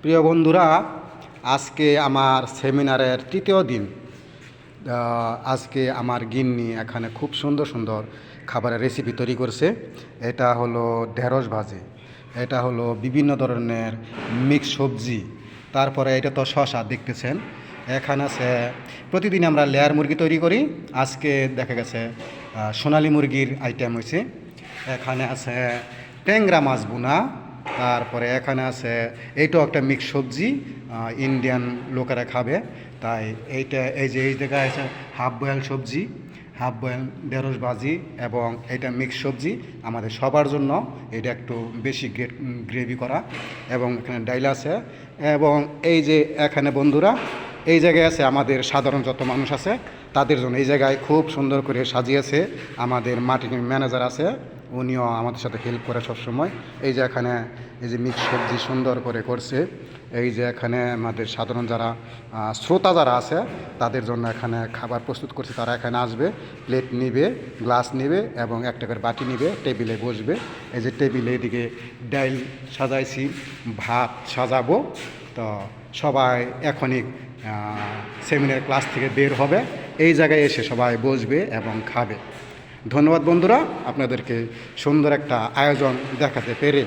প্রিয় বন্ধুরা, আজকে আমার সেমিনারের তৃতীয় দিন। আজকে আমার গিন্নি এখানে খুব সুন্দর সুন্দর খাবারের রেসিপি তৈরি করছে। এটা হলো ঢেঁড়স ভাজি, এটা হলো বিভিন্ন ধরনের মিক্স সবজি, তারপরে এটা তো শশা দেখতেছেন। এখানে আছে, প্রতিদিন আমরা লেয়ার মুরগি তৈরি করি, আজকে দেখা গেছে সোনালি মুরগির আইটেম হয়েছে। এখানে আছে ট্যাংরা মাছ বোনা, তারপরে এখানে আছে এইটাও একটা মিক্স সবজি, ইন্ডিয়ান লোকেরা খাবে, তাই এইটা এই জায়গায় আছে হাফ বয়েল সবজি, হাফ বয়েল ঢেঁড়স ভাজি এবং এটা মিক্স সবজি আমাদের সবার জন্য। এটা একটু বেশি গ্রেভি করা, এবং এখানে ডাইল আছে। এবং এই যে এখানে বন্ধুরা, এই জায়গায় আছে আমাদের সাধারণ যত মানুষ আছে তাদের জন্য। এই জায়গায় খুব সুন্দর করে সাজিয়েছে আমাদের মার্কেটিং ম্যানেজার আছে, উনিও আমাদের সাথে হেল্প করে সবসময়। এই যে এখানে এই যে মিক্স সবজি সুন্দর করে করছে। এই যে এখানে আমাদের সাধারণ যারা শ্রোতা যারা আছে তাদের জন্য এখানে খাবার প্রস্তুত করছে। তারা এখানে আসবে, প্লেট নিবে, গ্লাস নিবে এবং একটা করে বাটি নিবে, টেবিলে বসবে। এই যে টেবিলে এদিকে ডাইল সাজাইছি, ভাত সাজাবো। তো সবাই এখনই সেমিনার ক্লাস থেকে বের হবে, এই জায়গায় এসে সবাই বসবে এবং খাবে। ধন্যবাদ বন্ধুরা, আপনাদেরকে সুন্দর একটা আয়োজন দেখাতে পেরে।